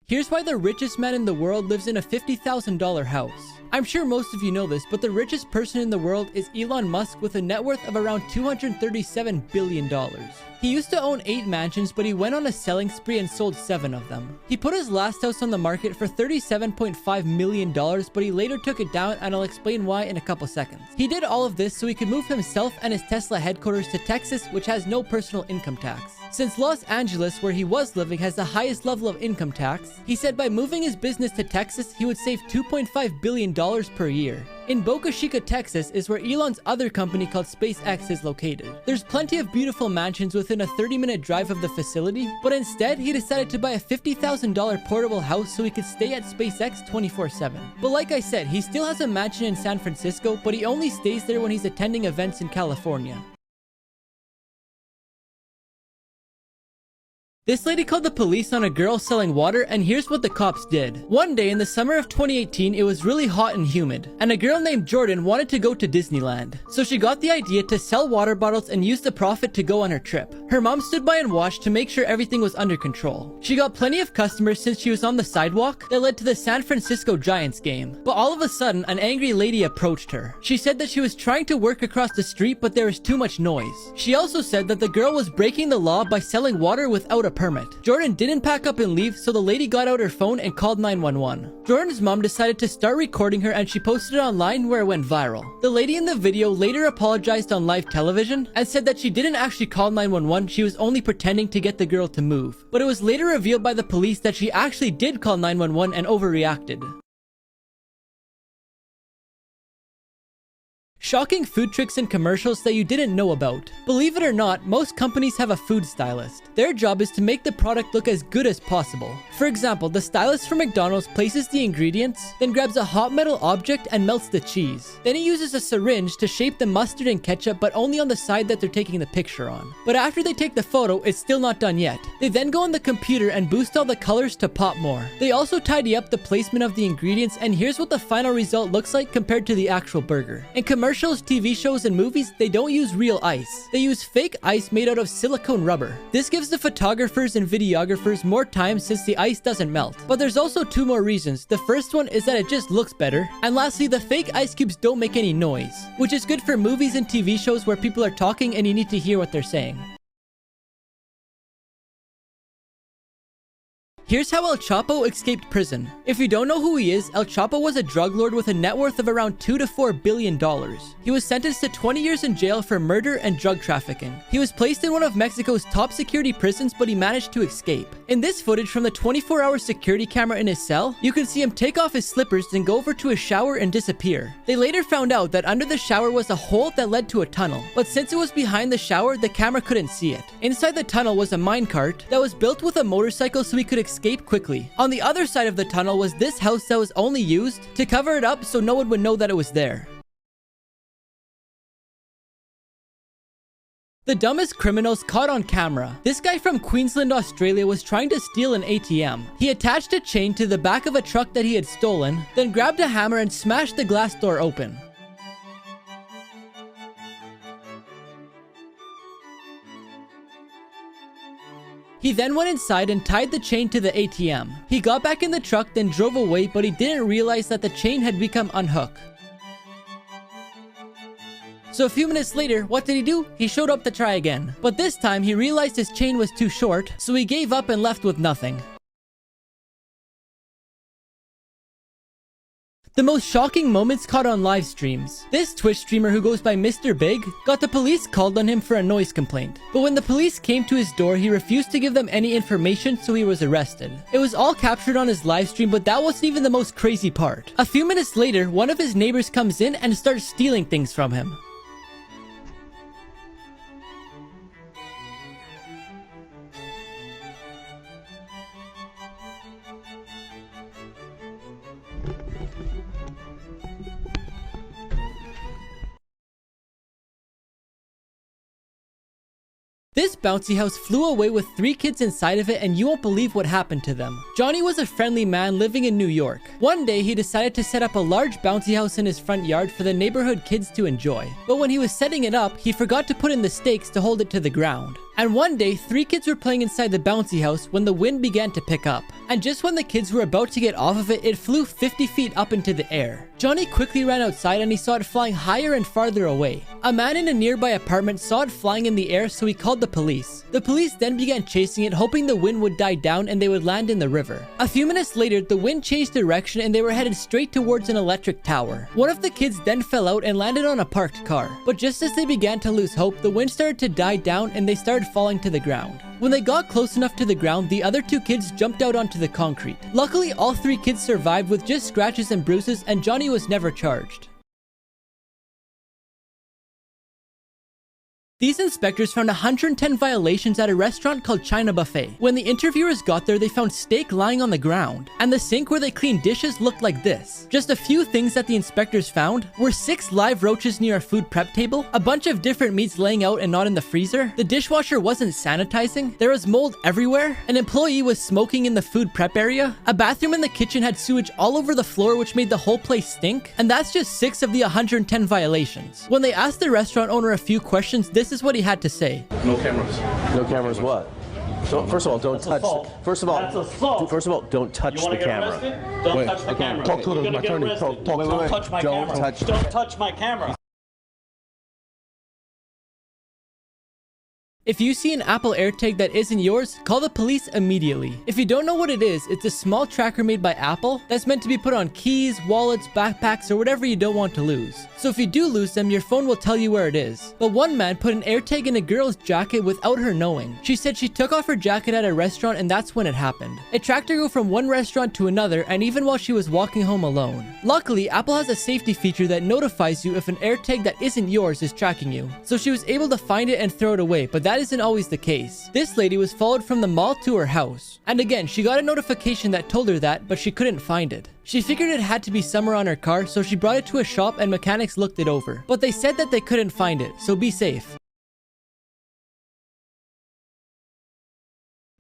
Here's why the richest man in the world lives in a $50,000 house. I'm sure most of you know this, but the richest person in the world is Elon Musk with a net worth of around $237 billion. He used to own 8 mansions, but he went on a selling spree and sold 7 of them. He put his last house on the market for $37.5 million, but he later took it down, and I'll explain why in a couple seconds. He did all of this so he could move himself and his Tesla headquarters to Texas, which has no personal income tax. Since Los Angeles, where he was living, has the highest level of income tax, he said by moving his business to Texas, he would save $2.5 billion per year. In Boca Chica, Texas is where Elon's other company called SpaceX is located. There's plenty of beautiful mansions within a 30-minute drive of the facility, but instead he decided to buy a $50,000 portable house so he could stay at SpaceX 24/7. But like I said, he still has a mansion in San Francisco, but he only stays there when he's attending events in California. This lady called the police on a girl selling water, and here's what the cops did. One day in the summer of 2018, it was really hot and humid, and a girl named Jordan wanted to go to Disneyland. So she got the idea to sell water bottles and use the profit to go on her trip. Her mom stood by and watched to make sure everything was under control. She got plenty of customers since she was on the sidewalk that led to the San Francisco Giants game. But all of a sudden, an angry lady approached her. She said that she was trying to work across the street, but there was too much noise. She also said that the girl was breaking the law by selling water without a permit. Jordan didn't pack up and leave, so the lady got out her phone and called 911. Jordan's mom decided to start recording her, and she posted it online, where it went viral. The lady in the video later apologized on live television and said that she didn't actually call 911, she was only pretending to get the girl to move. But it was later revealed by the police that she actually did call 911 and overreacted. Shocking food tricks and commercials that you didn't know about. Believe it or not, most companies have a food stylist. Their job is to make the product look as good as possible. For example, the stylist for McDonald's places the ingredients, then grabs a hot metal object and melts the cheese. Then he uses a syringe to shape the mustard and ketchup, but only on the side that they're taking the picture on. But after they take the photo, it's still not done yet. They then go on the computer and boost all the colors to pop more. They also tidy up the placement of the ingredients, and here's what the final result looks like compared to the actual burger. In commercials, TV shows, and movies, they don't use real ice. They use fake ice made out of silicone rubber. This gives the photographers and videographers more time since the ice doesn't melt. But there's also 2 more reasons. The first one is that it just looks better. And lastly, the fake ice cubes don't make any noise, which is good for movies and TV shows where people are talking and you need to hear what they're saying. Here's how El Chapo escaped prison. If you don't know who he is, El Chapo was a drug lord with a net worth of around $2 to $4 billion. He was sentenced to 20 years in jail for murder and drug trafficking. He was placed in one of Mexico's top security prisons, but he managed to escape. In this footage from the 24-hour security camera in his cell, you can see him take off his slippers, then go over to his shower and disappear. They later found out that under the shower was a hole that led to a tunnel, but since it was behind the shower, the camera couldn't see it. Inside the tunnel was a minecart that was built with a motorcycle so he could escape quickly. On the other side of the tunnel was this house that was only used to cover it up so no one would know that it was there. The dumbest criminals caught on camera. This guy from Queensland, Australia was trying to steal an ATM. He attached a chain to the back of a truck that he had stolen, then grabbed a hammer and smashed the glass door open. He then went inside and tied the chain to the ATM. He got back in the truck, then drove away, but he didn't realize that the chain had become unhooked. So a few minutes later, what did he do? He showed up to try again. But this time, he realized his chain was too short, so he gave up and left with nothing. The most shocking moments caught on live streams. This Twitch streamer who goes by Mr. Big got the police called on him for a noise complaint. But when the police came to his door, he refused to give them any information, so he was arrested. It was all captured on his live stream, but that wasn't even the most crazy part. A few minutes later, one of his neighbors comes in and starts stealing things from him. This bouncy house flew away with 3 kids inside of it, and you won't believe what happened to them. Johnny was a friendly man living in New York. One day, he decided to set up a large bouncy house in his front yard for the neighborhood kids to enjoy. But when he was setting it up, he forgot to put in the stakes to hold it to the ground. And one day, 3 kids were playing inside the bouncy house when the wind began to pick up. And just when the kids were about to get off of it, it flew 50 feet up into the air. Johnny quickly ran outside and he saw it flying higher and farther away. A man in a nearby apartment saw it flying in the air, so he called the police. The police then began chasing it, hoping the wind would die down and they would land in the river. A few minutes later, the wind changed direction and they were headed straight towards an electric tower. One of the kids then fell out and landed on a parked car. But just as they began to lose hope, the wind started to die down and they started falling to the ground. When they got close enough to the ground, the other 2 kids jumped out onto the concrete. Luckily, all 3 kids survived with just scratches and bruises, and Johnny was never charged. These inspectors found 110 violations at a restaurant called China Buffet. When the interviewers got there, they found steak lying on the ground, and the sink where they cleaned dishes looked like this. Just a few things that the inspectors found were 6 live roaches near a food prep table, a bunch of different meats laying out and not in the freezer, the dishwasher wasn't sanitizing, there was mold everywhere, an employee was smoking in the food prep area, a bathroom in the kitchen had sewage all over the floor which made the whole place stink, and that's just 6 of the 110 violations. When they asked the restaurant owner a few questions, this is what he had to say. No cameras. No cameras what? So, first of all, don't touch. First of all, don't touch the camera. Don't touch the camera. Talk to my attorney. Don't touch my camera. Don't touch my camera. If you see an Apple AirTag that isn't yours, call the police immediately. If you don't know what it is, it's a small tracker made by Apple that's meant to be put on keys, wallets, backpacks, or whatever you don't want to lose. So if you do lose them, your phone will tell you where it is. But one man put an AirTag in a girl's jacket without her knowing. She said she took off her jacket at a restaurant and that's when it happened. It tracked her go from one restaurant to another, and even while she was walking home alone. Luckily, Apple has a safety feature that notifies you if an AirTag that isn't yours is tracking you. So she was able to find it and throw it away, but that isn't always the case. This lady was followed from the mall to her house. And again, she got a notification that told her that, but she couldn't find it. She figured it had to be somewhere on her car, so she brought it to a shop and mechanics looked it over. But they said that they couldn't find it, so be safe.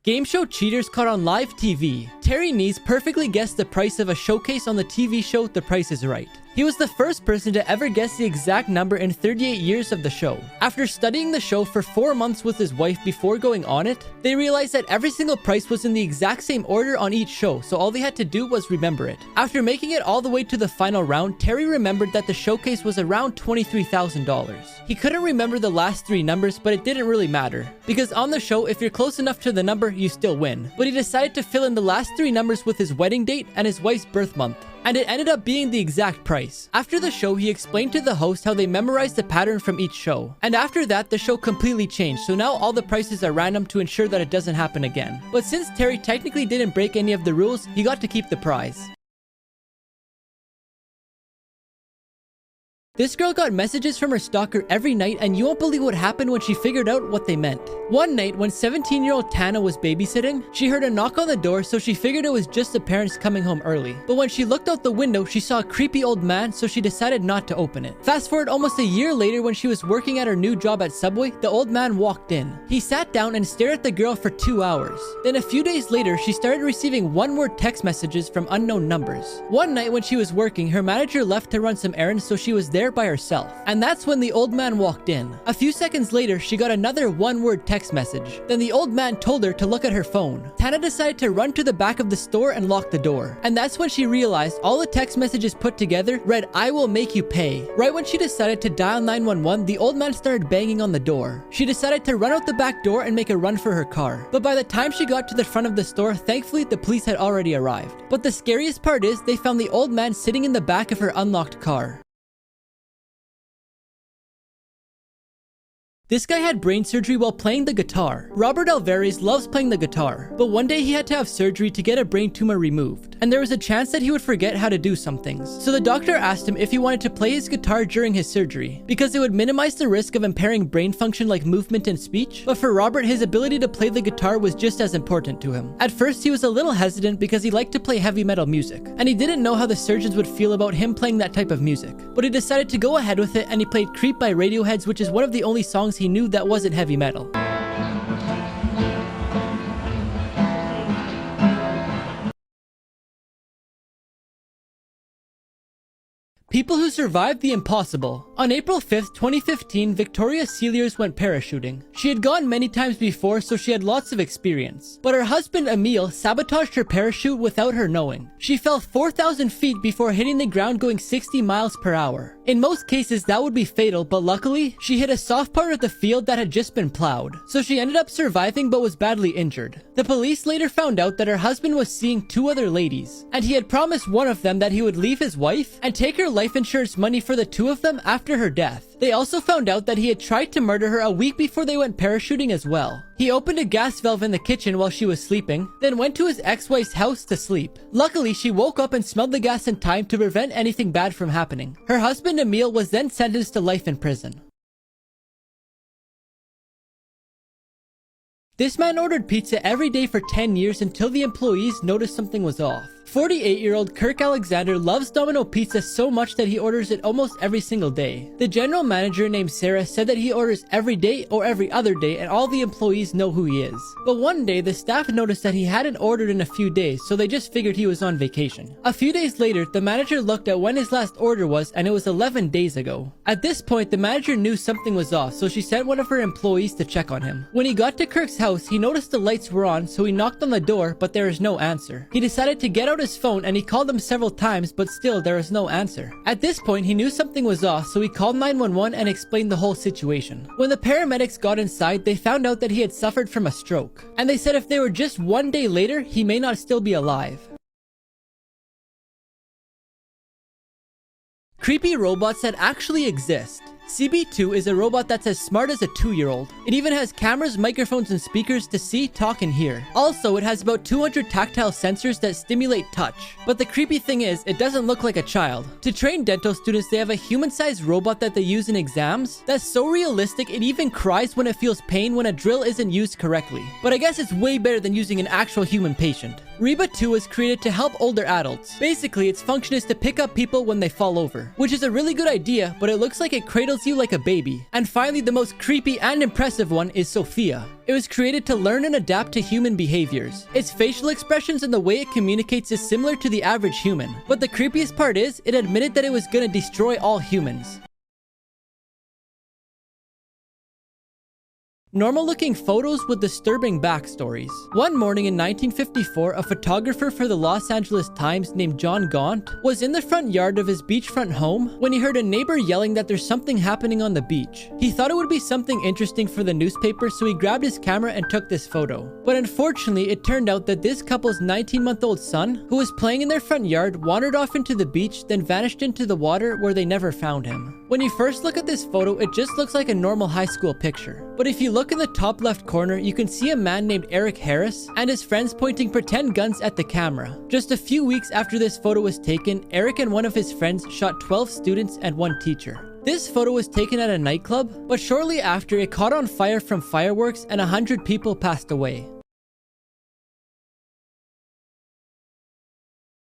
Game show cheaters caught on live TV. Terry Nees perfectly guessed the price of a showcase on the TV show The Price is Right. He was the first person to ever guess the exact number in 38 years of the show. After studying the show for 4 months with his wife before going on it, they realized that every single price was in the exact same order on each show, so all they had to do was remember it. After making it all the way to the final round, Terry remembered that the showcase was around $23,000. He couldn't remember the last 3 numbers, but it didn't really matter, because on the show, if you're close enough to the number, you still win. But he decided to fill in the last 3 numbers with his wedding date and his wife's birth month, and it ended up being the exact price. After the show, he explained to the host how they memorized the pattern from each show. And after that, the show completely changed, so now all the prices are random to ensure that it doesn't happen again. But since Terry technically didn't break any of the rules, he got to keep the prize. This girl got messages from her stalker every night, and you won't believe what happened when she figured out what they meant. One night, when 17-year-old Tana was babysitting, she heard a knock on the door, so she figured it was just the parents coming home early. But when she looked out the window, she saw a creepy old man, so she decided not to open it. Fast forward almost a year later, when she was working at her new job at Subway, the old man walked in. He sat down and stared at the girl for 2 hours. Then a few days later, she started receiving one-word text messages from unknown numbers. One night when she was working, her manager left to run some errands, so she was there by herself. And that's when the old man walked in. A few seconds later, she got another one-word text message. Then the old man told her to look at her phone. Tana decided to run to the back of the store and lock the door. And that's when she realized all the text messages put together read, "I will make you pay." Right when she decided to dial 911, the old man started banging on the door. She decided to run out the back door and make a run for her car. But by the time she got to the front of the store, thankfully the police had already arrived. But the scariest part is they found the old man sitting in the back of her unlocked car. This guy had brain surgery while playing the guitar. Robert Alvarez loves playing the guitar, but one day he had to have surgery to get a brain tumor removed, and there was a chance that he would forget how to do some things. So the doctor asked him if he wanted to play his guitar during his surgery, because it would minimize the risk of impairing brain function like movement and speech. But for Robert, his ability to play the guitar was just as important to him. At first, he was a little hesitant because he liked to play heavy metal music, and he didn't know how the surgeons would feel about him playing that type of music. But he decided to go ahead with it, and he played Creep by Radiohead, which is one of the only songs he knew that wasn't heavy metal. People who survived the impossible. On April 5th, 2015, Victoria Sealiers went parachuting. She had gone many times before, so she had lots of experience. But her husband, Emil, sabotaged her parachute without her knowing. She fell 4,000 feet before hitting the ground going 60 miles per hour. In most cases, that would be fatal, but luckily, she hit a soft part of the field that had just been plowed. So she ended up surviving but was badly injured. The police later found out that her husband was seeing 2 other ladies, and he had promised one of them that he would leave his wife and take her life insurance money for the 2 of them after her death. They also found out that he had tried to murder her a week before they went parachuting as well. He opened a gas valve in the kitchen while she was sleeping, then went to his ex-wife's house to sleep. Luckily, she woke up and smelled the gas in time to prevent anything bad from happening. Her husband Emil was then sentenced to life in prison. This man ordered pizza every day for 10 years until the employees noticed something was off. 48-year-old Kirk Alexander loves Domino Pizza so much that he orders it almost every single day. The general manager named Sarah said that he orders every day or every other day and all the employees know who he is. But one day, the staff noticed that he hadn't ordered in a few days, so they just figured he was on vacation. A few days later, the manager looked at when his last order was and it was 11 days ago. At this point, the manager knew something was off, so she sent one of her employees to check on him. When he got to Kirk's house, he noticed the lights were on, so he knocked on the door, but there is no answer. He decided to get out his phone and he called them several times, but still there was no answer. At this point, he knew something was off, so he called 911 and explained the whole situation. When the paramedics got inside, they found out that he had suffered from a stroke, and they said if they were just 1 day later, he may not still be alive. Creepy robots that actually exist. CB2 is a robot that's as smart as a 2-year-old. It even has cameras, microphones, and speakers to see, talk, and hear. Also, it has about 200 tactile sensors that stimulate touch. But the creepy thing is, it doesn't look like a child. To train dental students, they have a human-sized robot that they use in exams that's so realistic it even cries when it feels pain when a drill isn't used correctly. But I guess it's way better than using an actual human patient. Reba 2 was created to help older adults. Basically, its function is to pick up people when they fall over, which is a really good idea, but it looks like it cradles you like a baby. And finally, the most creepy and impressive one is Sophia. It was created to learn and adapt to human behaviors. Its facial expressions and the way it communicates is similar to the average human. But the creepiest part is, it admitted that it was gonna destroy all humans. Normal-looking photos with disturbing backstories. One morning in 1954, a photographer for the Los Angeles Times named John Gaunt was in the front yard of his beachfront home when he heard a neighbor yelling that there's something happening on the beach. He thought it would be something interesting for the newspaper, so he grabbed his camera and took this photo. But unfortunately, it turned out that this couple's 19-month-old son, who was playing in their front yard, wandered off into the beach, then vanished into the water where they never found him. When you first look at this photo, it just looks like a normal high school picture. But if you look in the top left corner, you can see a man named Eric Harris and his friends pointing pretend guns at the camera. Just a few weeks after this photo was taken, Eric and one of his friends shot 12 students and 1 teacher. This photo was taken at a nightclub, but shortly after, it caught on fire from fireworks and 100 people passed away.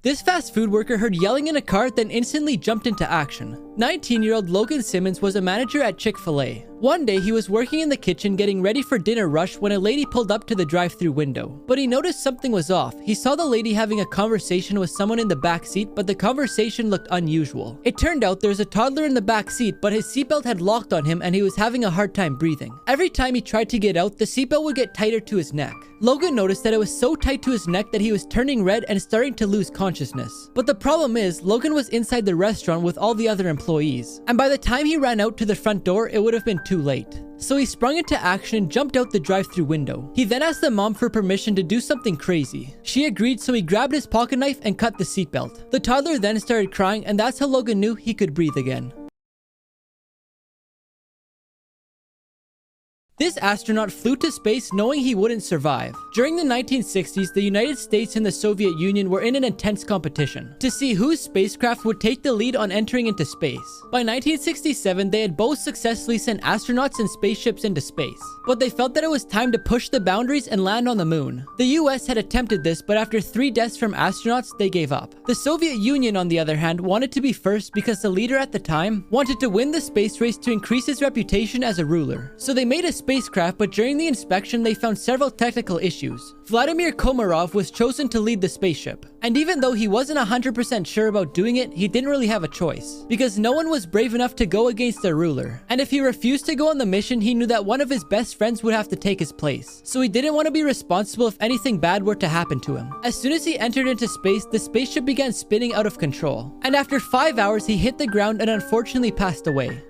This fast food worker heard yelling in a car, then instantly jumped into action. 19-year-old Logan Simmons was a manager at Chick-fil-A. One day, he was working in the kitchen getting ready for dinner rush when a lady pulled up to the drive-thru window. But he noticed something was off. He saw the lady having a conversation with someone in the back seat, but the conversation looked unusual. It turned out there's a toddler in the back seat, but his seatbelt had locked on him and he was having a hard time breathing. Every time he tried to get out, the seatbelt would get tighter to his neck. Logan noticed that it was so tight to his neck that he was turning red and starting to lose consciousness. But the problem is, Logan was inside the restaurant with all the other employees, and by the time he ran out to the front door, it would have been too late. So he sprung into action and jumped out the drive-thru window. He then asked the mom for permission to do something crazy. She agreed, so he grabbed his pocket knife and cut the seatbelt. The toddler then started crying, and that's how Logan knew he could breathe again. This astronaut flew to space knowing he wouldn't survive. During the 1960s, the United States and the Soviet Union were in an intense competition to see whose spacecraft would take the lead on entering into space. By 1967, they had both successfully sent astronauts and spaceships into space, but they felt that it was time to push the boundaries and land on the moon. The US had attempted this, but after 3 deaths from astronauts, they gave up. The Soviet Union, on the other hand, wanted to be first because the leader at the time wanted to win the space race to increase his reputation as a ruler. So they made a spacecraft, but during the inspection they found several technical issues. Vladimir Komarov was chosen to lead the spaceship, and even though he wasn't 100% sure about doing it, he didn't really have a choice, because no one was brave enough to go against their ruler. And if he refused to go on the mission, he knew that one of his best friends would have to take his place, so he didn't want to be responsible if anything bad were to happen to him. As soon as he entered into space, the spaceship began spinning out of control, and after 5 hours he hit the ground and unfortunately passed away.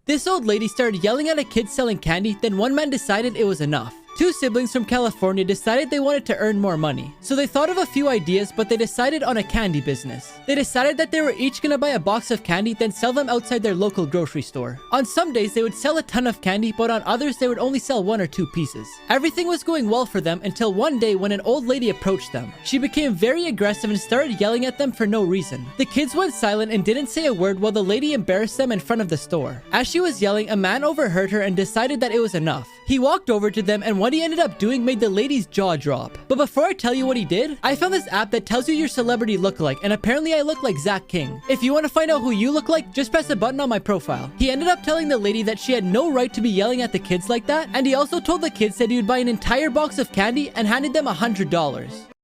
This old lady started yelling at a kid selling candy, then one man decided it was enough. Two siblings from California decided they wanted to earn more money. So they thought of a few ideas, but they decided on a candy business. They decided that they were each gonna buy a box of candy, then sell them outside their local grocery store. On some days, they would sell a ton of candy, but on others, they would only sell 1 or 2 pieces. Everything was going well for them until one day when an old lady approached them. She became very aggressive and started yelling at them for no reason. The kids went silent and didn't say a word while the lady embarrassed them in front of the store. As she was yelling, a man overheard her and decided that it was enough. He walked over to them, and what he ended up doing made the lady's jaw drop. But before I tell you what he did, I found this app that tells you your celebrity lookalike, and apparently I look like Zach King. If you want to find out who you look like, just press a button on my profile. He ended up telling the lady that she had no right to be yelling at the kids like that, and he also told the kids that he would buy an entire box of candy and handed them $100.